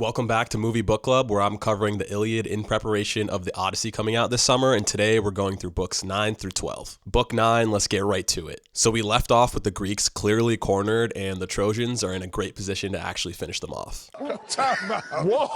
Welcome back to Movie Book Club, where I'm covering the Iliad in preparation of the Odyssey coming out this summer, and today we're going through books 9 through 12. Book 9, let's get right to it. So we left off with the Greeks clearly cornered, and the Trojans are in a great position to actually finish them off. Whoa!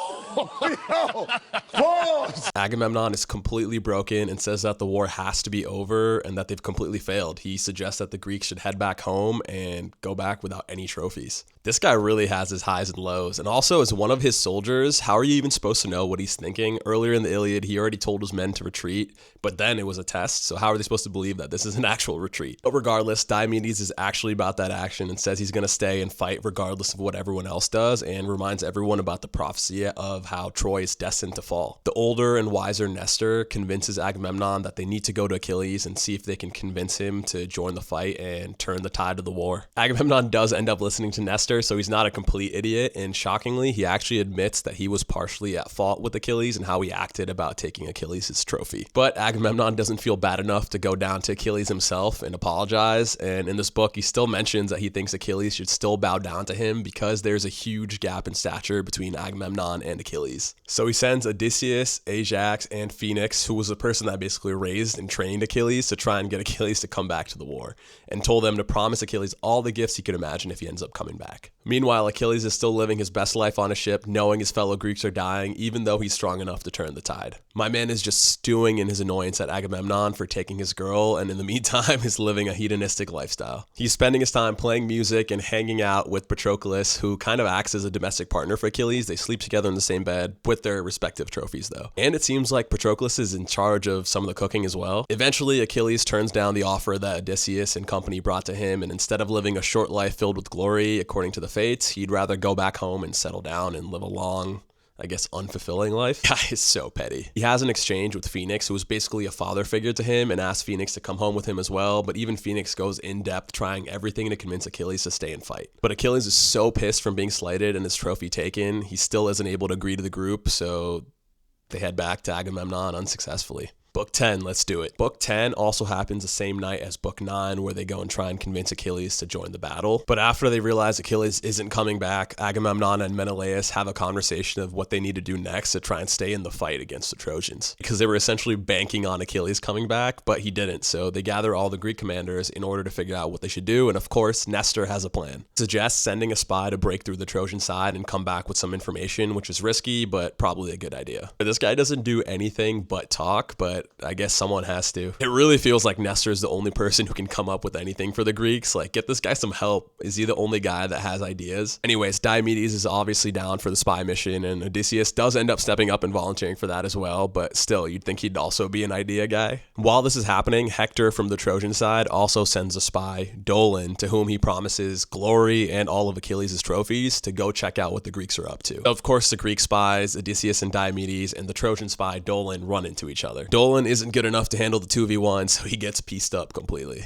Pause! Agamemnon is completely broken and says that the war has to be over and that they've completely failed. He suggests that the Greeks should head back home and go back without any trophies. This guy really has his highs and lows, and also as one of his soldiers, how are you even supposed to know what he's thinking? Earlier in the Iliad, he already told his men to retreat, but then it was a test, so how are they supposed to believe that this is an actual retreat? But regardless, Diomedes is actually about that action and says he's going to stay and fight regardless of what everyone else does, and reminds everyone about the prophecy of how Troy is destined to fall. The older and wiser Nestor convinces Agamemnon that they need to go to Achilles and see if they can convince him to join the fight and turn the tide of the war. Agamemnon does end up listening to Nestor, so he's not a complete idiot, and shockingly, he actually admits that he was partially at fault with Achilles and how he acted about taking Achilles' trophy. But Agamemnon doesn't feel bad enough to go down to Achilles himself and apologize, and in this book, he still mentions that he thinks Achilles should still bow down to him because there's a huge gap in stature between Agamemnon and Achilles. So he sends Odysseus, Ajax, and Phoenix, who was the person that basically raised and trained Achilles, to try and get Achilles to come back to the war, and told them to promise Achilles all the gifts he could imagine if he ends up coming back. Meanwhile, Achilles is still living his best life on a ship, knowing his fellow Greeks are dying, even though he's strong enough to turn the tide. My man is just stewing in his annoyance at Agamemnon for taking his girl, and in the meantime is living a hedonistic lifestyle. He's spending his time playing music and hanging out with Patroclus, who kind of acts as a domestic partner for Achilles. They sleep together in the same bed, with their respective trophies though. And it seems like Patroclus is in charge of some of the cooking as well. Eventually, Achilles turns down the offer that Odysseus and company brought to him, and instead of living a short life filled with glory, according to the fates, he'd rather go back home and settle down and live a long, unfulfilling life. Guy is so petty. He has an exchange with Phoenix, who is basically a father figure to him, and asks Phoenix to come home with him as well, but even Phoenix goes in depth trying everything to convince Achilles to stay and fight. But Achilles is so pissed from being slighted and his trophy taken, he still isn't able to agree to the group, so they head back to Agamemnon unsuccessfully. Book 10, let's do it. Book 10 also happens the same night as Book 9, where they go and try and convince Achilles to join the battle. But after they realize Achilles isn't coming back, Agamemnon and Menelaus have a conversation of what they need to do next to try and stay in the fight against the Trojans. Because they were essentially banking on Achilles coming back, but he didn't. So they gather all the Greek commanders in order to figure out what they should do. And of course, Nestor has a plan. He suggests sending a spy to break through the Trojan side and come back with some information, which is risky, but probably a good idea. This guy doesn't do anything but talk, but I guess someone has to. It really feels like Nestor is the only person who can come up with anything for the Greeks. Like, get this guy some help. Is he the only guy that has ideas? Anyways, Diomedes is obviously down for the spy mission, and Odysseus does end up stepping up and volunteering for that as well, but still, you'd think he'd also be an idea guy. While this is happening, Hector from the Trojan side also sends a spy, Nolan, to whom he promises glory and all of Achilles' trophies to go check out what the Greeks are up to. Of course, the Greek spies, Odysseus and Diomedes, and the Trojan spy, Nolan, run into each other. Nolan isn't good enough to handle the 2v1, so he gets pieced up completely.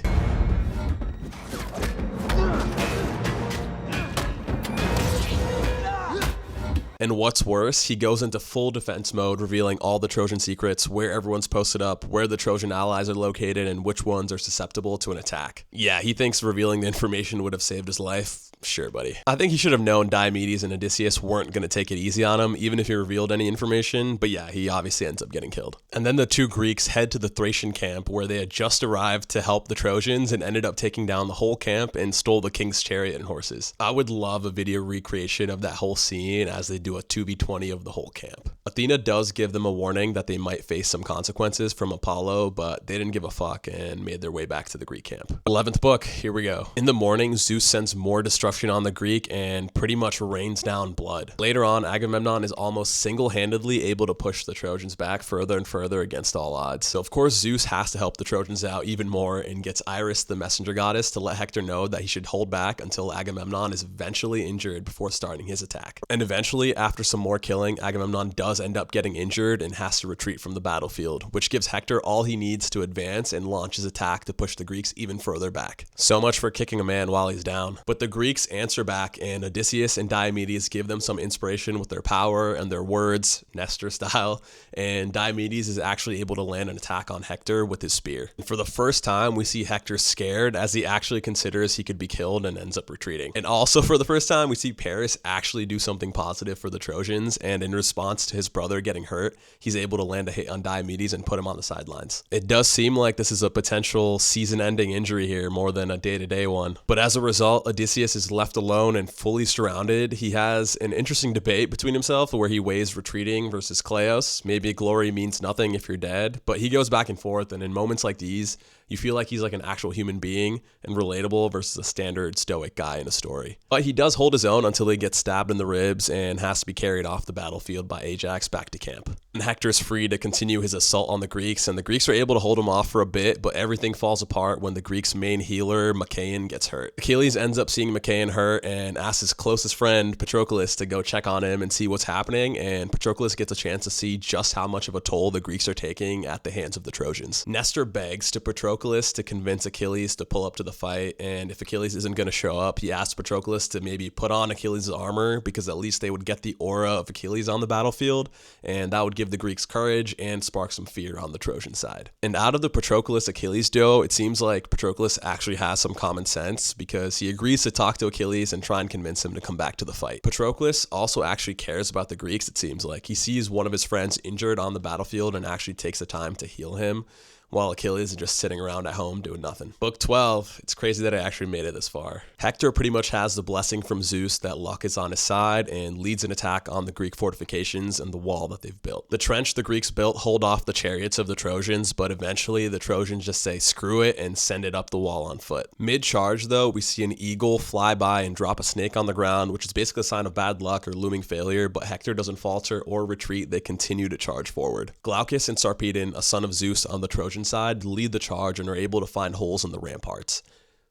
And what's worse, he goes into full defense mode, revealing all the Trojan secrets, where everyone's posted up, where the Trojan allies are located, and which ones are susceptible to an attack. Yeah, he thinks revealing the information would have saved his life. Sure, buddy. I think he should have known Diomedes and Odysseus weren't going to take it easy on him, even if he revealed any information, but yeah, he obviously ends up getting killed. And then the two Greeks head to the Thracian camp, where they had just arrived to help the Trojans and ended up taking down the whole camp and stole the king's chariot and horses. I would love a video recreation of that whole scene as they do a 2v20 of the whole camp. Athena does give them a warning that they might face some consequences from Apollo, but they didn't give a fuck and made their way back to the Greek camp. 11th book, here we go. In the morning, Zeus sends more destruction on the Greek and pretty much rains down blood. Later on, Agamemnon is almost single-handedly able to push the Trojans back further and further against all odds. So of course, Zeus has to help the Trojans out even more and gets Iris, the messenger goddess, to let Hector know that he should hold back until Agamemnon is eventually injured before starting his attack. And eventually, after some more killing, Agamemnon does end up getting injured and has to retreat from the battlefield, which gives Hector all he needs to advance and launch his attack to push the Greeks even further back. So much for kicking a man while he's down. But the Greeks Greeks answer back, and Odysseus and Diomedes give them some inspiration with their power and their words, Nestor style, and Diomedes is actually able to land an attack on Hector with his spear. And for the first time, we see Hector scared as he actually considers he could be killed and ends up retreating. And also for the first time, we see Paris actually do something positive for the Trojans, and in response to his brother getting hurt, he's able to land a hit on Diomedes and put him on the sidelines. It does seem like this is a potential season-ending injury here more than a day-to-day one. But as a result, Odysseus is left alone and fully surrounded. He has an interesting debate between himself where he weighs retreating versus Kleos. Maybe glory means nothing if you're dead, but he goes back and forth, and in moments like these, you feel like he's like an actual human being and relatable versus a standard stoic guy in a story. But he does hold his own until he gets stabbed in the ribs and has to be carried off the battlefield by Ajax back to camp. And Hector's free to continue his assault on the Greeks, and the Greeks are able to hold him off for a bit, but everything falls apart when the Greeks' main healer, Machaon, gets hurt. Achilles ends up seeing Machaon hurt and asks his closest friend, Patroclus, to go check on him and see what's happening, and Patroclus gets a chance to see just how much of a toll the Greeks are taking at the hands of the Trojans. Nestor begs to Patroclus to convince Achilles to pull up to the fight, and if Achilles isn't going to show up, he asks Patroclus to maybe put on Achilles' armor because at least they would get the aura of Achilles on the battlefield, and that would give the Greeks courage and spark some fear on the Trojan side. And out of the Patroclus-Achilles duo, it seems like Patroclus actually has some common sense because he agrees to talk to Achilles and try and convince him to come back to the fight. Patroclus also actually cares about the Greeks, it seems like. He sees one of his friends injured on the battlefield and actually takes the time to heal him, while Achilles is just sitting around at home doing nothing. Book 12, it's crazy that I actually made it this far. Hector pretty much has the blessing from Zeus that luck is on his side and leads an attack on the Greek fortifications and the wall that they've built. The trench the Greeks built hold off the chariots of the Trojans, but eventually the Trojans just say screw it and send it up the wall on foot. Mid-charge though, we see an eagle fly by and drop a snake on the ground, which is basically a sign of bad luck or looming failure, but Hector doesn't falter or retreat, they continue to charge forward. Glaucus and Sarpedon, a son of Zeus on the Trojan side, lead the charge and are able to find holes in the ramparts.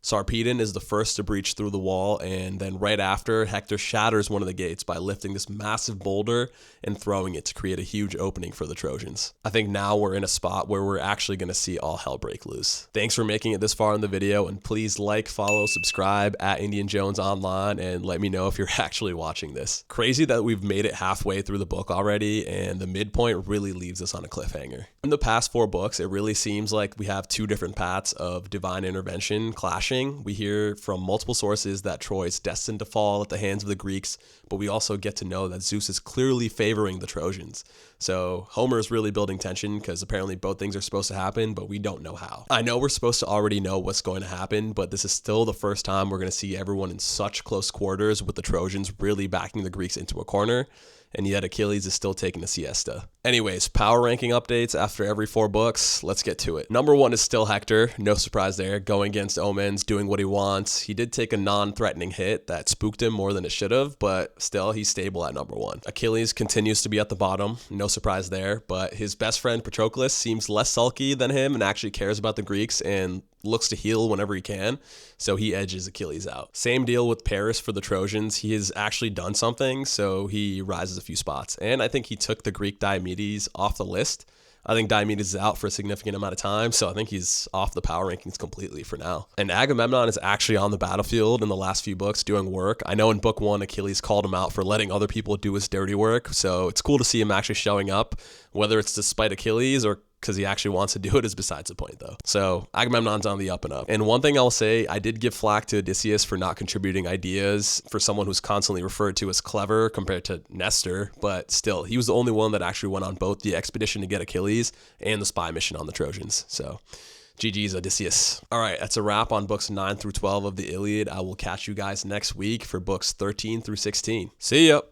Sarpedon is the first to breach through the wall, and then right after, Hector shatters one of the gates by lifting this massive boulder and throwing it to create a huge opening for the Trojans. I think now we're in a spot where we're actually going to see all hell break loose. Thanks for making it this far in the video, and please like, follow, subscribe at Indian Jones Online, and let me know if you're actually watching this. Crazy that we've made it halfway through the book already, and the midpoint really leaves us on a cliffhanger. In the past 4 books, it really seems like we have 2 different paths of divine intervention clashing. We hear from multiple sources that Troy is destined to fall at the hands of the Greeks, but we also get to know that Zeus is clearly favoring the Trojans. So Homer is really building tension because apparently both things are supposed to happen, but we don't know how. I know we're supposed to already know what's going to happen, but this is still the first time we're going to see everyone in such close quarters with the Trojans really backing the Greeks into a corner, and yet Achilles is still taking a siesta. Anyways, power ranking updates after every 4 books. Let's get to it. Number 1 is still Hector. No surprise there. Going against omens, doing what he wants. He did take a non-threatening hit that spooked him more than it should have, but still, he's stable at number 1. Achilles continues to be at the bottom. No surprise there, but his best friend Patroclus seems less sulky than him and actually cares about the Greeks and looks to heal whenever he can, so he edges Achilles out. Same deal with Paris for the Trojans. He has actually done something, so he rises a few spots. And I think he took the Greek Diomedes off the list. I think Diomedes is out for a significant amount of time, so I think he's off the power rankings completely for now. And Agamemnon is actually on the battlefield in the last few books doing work. I know in book 1, Achilles called him out for letting other people do his dirty work, so it's cool to see him actually showing up, whether it's to spite Achilles or because he actually wants to do it is besides the point though. So Agamemnon's on the up and up. And one thing I'll say, I did give flack to Odysseus for not contributing ideas for someone who's constantly referred to as clever compared to Nestor, but still, he was the only one that actually went on both the expedition to get Achilles and the spy mission on the Trojans. So GG's Odysseus. All right, that's a wrap on books 9 through 12 of the Iliad. I will catch you guys next week for books 13 through 16. See ya.